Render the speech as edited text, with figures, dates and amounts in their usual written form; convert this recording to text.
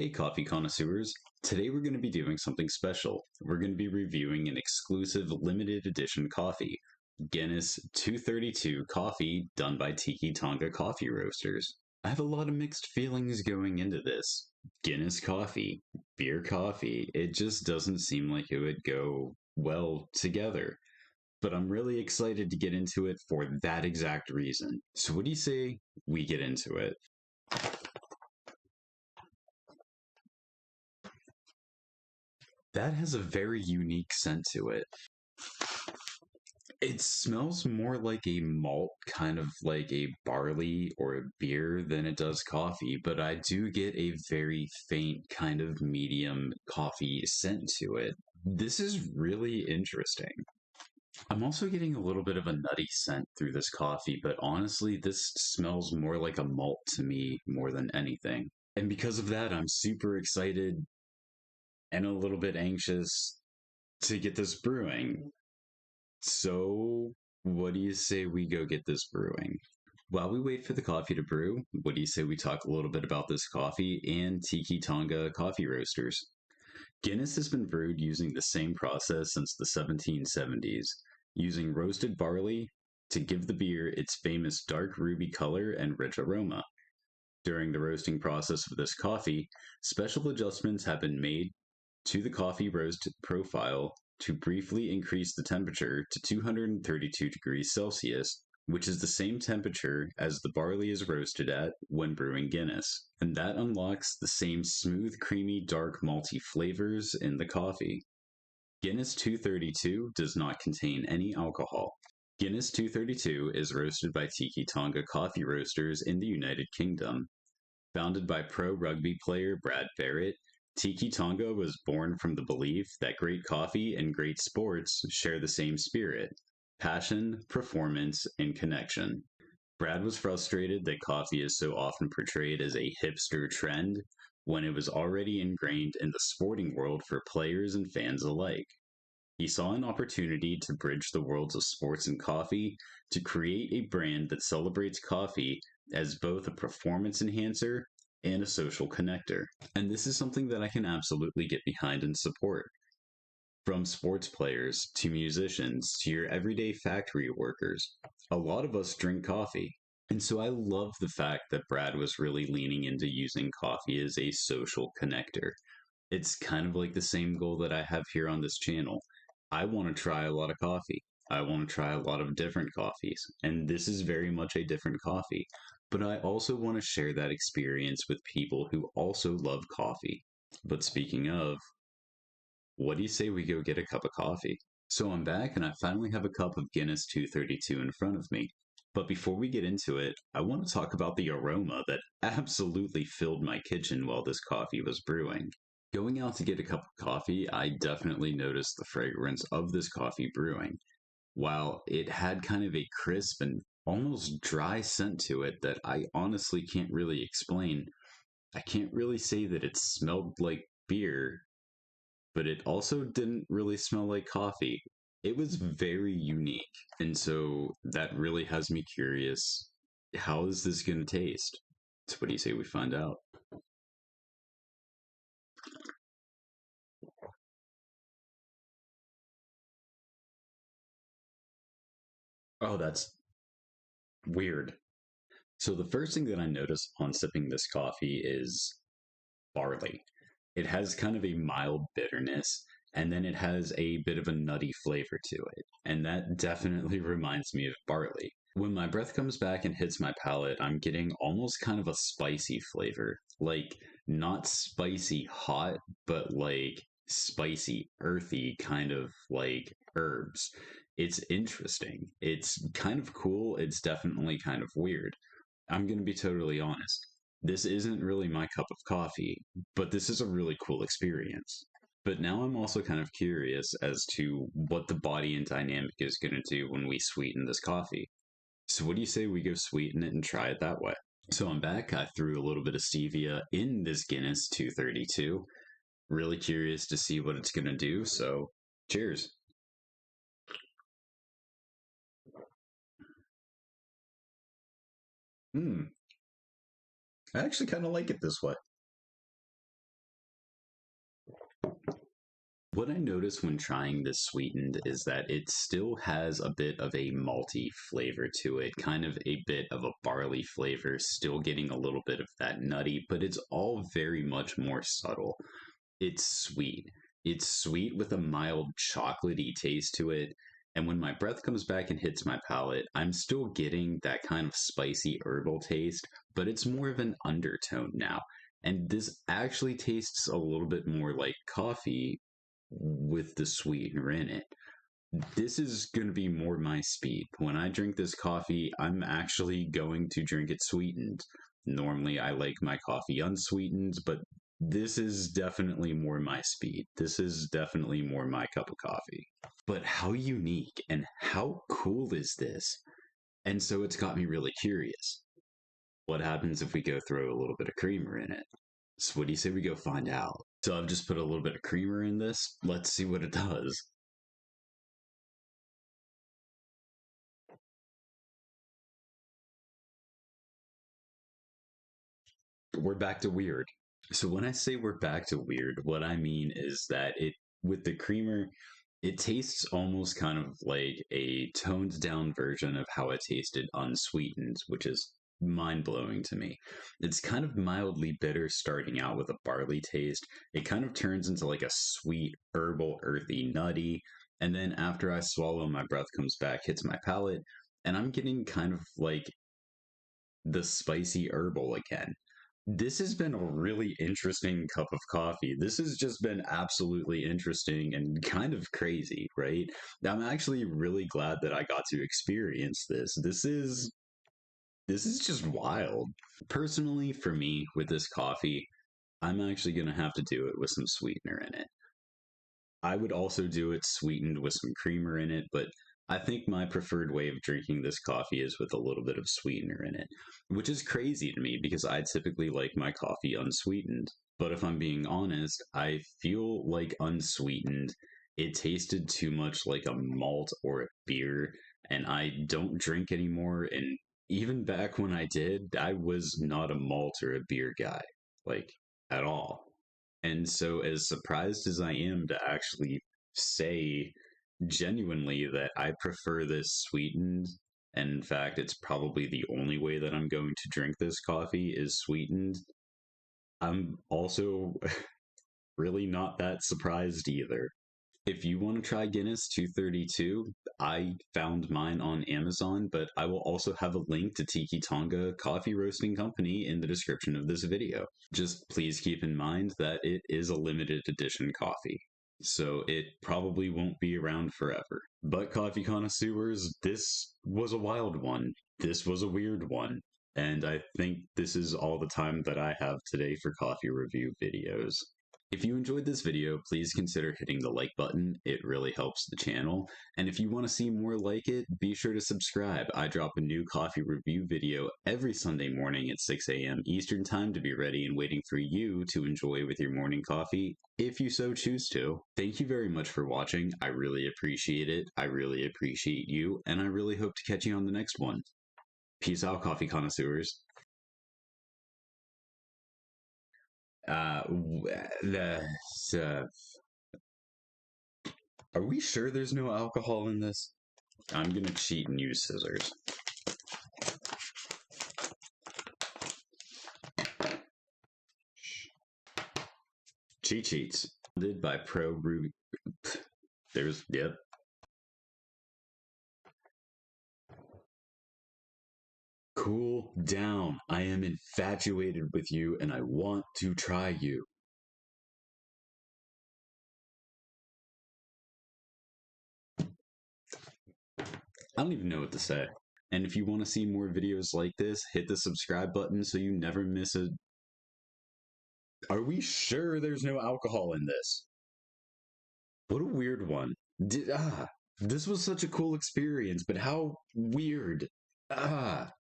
Hey, coffee connoisseurs. Today we're going to be doing something special. We're going to be reviewing an exclusive limited edition coffee, Guinness 232 coffee done by Tiki Tonga coffee roasters. I have a lot of mixed feelings going into this. Guinness coffee, beer coffee, it just doesn't seem like it would go well together. But I'm really excited to get into it for that exact reason. So, what do you say we get into it? That has a very unique scent to it. It smells more like a malt, kind of like a barley or a beer than it does coffee, but I do get a very faint kind of medium coffee scent to it. This is really interesting. I'm also getting a little bit of a nutty scent through this coffee, but honestly, this smells more like a malt to me more than anything. And because of that, I'm super excited and a little bit anxious to get this brewing. So, what do you say we go get this brewing? While we wait for the coffee to brew, what do you say we talk a little bit about this coffee and Tiki Tonga coffee roasters? Guinness has been brewed using the same process since the 1770s, using roasted barley to give the beer its famous dark ruby color and rich aroma. During the roasting process of this coffee, special adjustments have been made to the coffee roast profile to briefly increase the temperature to 232 degrees Celsius, which is the same temperature as the barley is roasted at when brewing Guinness. And that unlocks the same smooth, creamy, dark, malty flavors in the coffee. Guinness 232 does not contain any alcohol. Guinness 232 is roasted by Tiki Tonga coffee roasters in the United Kingdom. Founded by pro rugby player Brad Barrett, Tiki Tonga was born from the belief that great coffee and great sports share the same spirit: passion, performance, and connection. Brad was frustrated that coffee is so often portrayed as a hipster trend when it was already ingrained in the sporting world for players and fans alike. He saw an opportunity to bridge the worlds of sports and coffee to create a brand that celebrates coffee as both a performance enhancer and a social connector. And this is something that I can absolutely get behind and support. From sports players to musicians to your everyday factory workers, a lot of us drink coffee. And so I love the fact that Brad was really leaning into using coffee as a social connector. It's kind of like the same goal that I have here on this channel. I want to try a lot of coffee. I want to try a lot of different coffees. And this is very much a different coffee. But I also want to share that experience with people who also love coffee. But speaking of, what do you say we go get a cup of coffee? So I'm back and I finally have a cup of Guinness 232 in front of me. But before we get into it, I want to talk about the aroma that absolutely filled my kitchen while this coffee was brewing. Going out to get a cup of coffee, I definitely noticed the fragrance of this coffee brewing. While it had kind of a crisp and almost dry scent to it that I honestly can't really explain, I can't really say that it smelled like beer, but it also didn't really smell like coffee. It was very unique. And so that really has me curious. How is this going to taste? So, what do you say we find out? Oh, that's weird. So, the first thing that I notice upon sipping this coffee is barley. It has kind of a mild bitterness, and then it has a bit of a nutty flavor to it. And that definitely reminds me of barley. When my breath comes back and hits my palate, I'm getting almost kind of a spicy flavor. Like, not spicy hot, but like spicy, earthy kind of like herbs. It's interesting. It's kind of cool. It's definitely kind of weird. I'm going to be totally honest. This isn't really my cup of coffee, but this is a really cool experience. But now I'm also kind of curious as to what the body and dynamic is going to do when we sweeten this coffee. So, what do you say we go sweeten it and try it that way? So, I'm back. I threw a little bit of stevia in this Guinness 232. Really curious to see what it's going to do. So, cheers. Hmm. I actually kind of like it this way. What I notice when trying this sweetened is that it still has a bit of a malty flavor to it, kind of a bit of a barley flavor, still getting a little bit of that nutty, but it's all very much more subtle. It's sweet. It's sweet with a mild chocolatey taste to it. And when my breath comes back and hits my palate, I'm still getting that kind of spicy herbal taste, but it's more of an undertone now. And this actually tastes a little bit more like coffee with the sweetener in it. This is going to be more my speed. When I drink this coffee, I'm actually going to drink it sweetened. Normally, I like my coffee unsweetened, but this is definitely more my speed. This is definitely more my cup of coffee. But how unique and how cool is this? And so it's got me really curious. What happens if we go throw a little bit of creamer in it? So, what do you say we go find out? So, I've just put a little bit of creamer in this. Let's see what it does. We're back to weird. So when I say we're back to weird, what I mean is that it with the creamer, it tastes almost kind of like a toned down version of how it tasted unsweetened, which is mind blowing to me. It's kind of mildly bitter starting out with a barley taste. It kind of turns into like a sweet, herbal, earthy, nutty. And then after I swallow, my breath comes back, hits my palate, and I'm getting kind of like the spicy herbal again. This has been a really interesting cup of coffee. This has just been absolutely interesting and kind of crazy, right? I'm actually really glad that I got to experience this. This is just wild. Personally, for me, with this coffee, I'm actually going to have to do it with some sweetener in it. I would also do it sweetened with some creamer in it, but I think my preferred way of drinking this coffee is with a little bit of sweetener in it, which is crazy to me because I typically like my coffee unsweetened. But if I'm being honest, I feel like unsweetened, it tasted too much like a malt or a beer, and I don't drink anymore. And even back when I did, I was not a malt or a beer guy, like at all. And so, as surprised as I am to actually say genuinely that I prefer this sweetened, and in fact, it's probably the only way that I'm going to drink this coffee is sweetened, I'm also really not that surprised either. If you want to try Guinness 232, I found mine on Amazon, but I will also have a link to Tiki Tonga Coffee Roasting Company in the description of this video. Just please keep in mind that it is a limited edition coffee, so it probably won't be around forever. But coffee connoisseurs, this was a wild one. This was a weird one. And I think this is all the time that I have today for coffee review videos. If you enjoyed this video, please consider hitting the like button. It really helps the channel. And if you want to see more like it, be sure to subscribe. I drop a new coffee review video every Sunday morning at 6 a.m. Eastern Time to be ready and waiting for you to enjoy with your morning coffee, if you so choose to. Thank you very much for watching. I really appreciate it. I really appreciate you, and I really hope to catch you on the next one. Peace out, coffee connoisseurs. Uh, the uh, Are we sure there's no alcohol in this? I'm gonna cheat and use scissors. Cheat sheets. Funded by Pro Ruby. Yep. Cool down. I am infatuated with you and I want to try you. I don't even know what to say. And if you want to see more videos like this, hit the subscribe button so you never miss a... Are we sure there's no alcohol in this? What a weird one. This was such a cool experience, but how weird. Ah.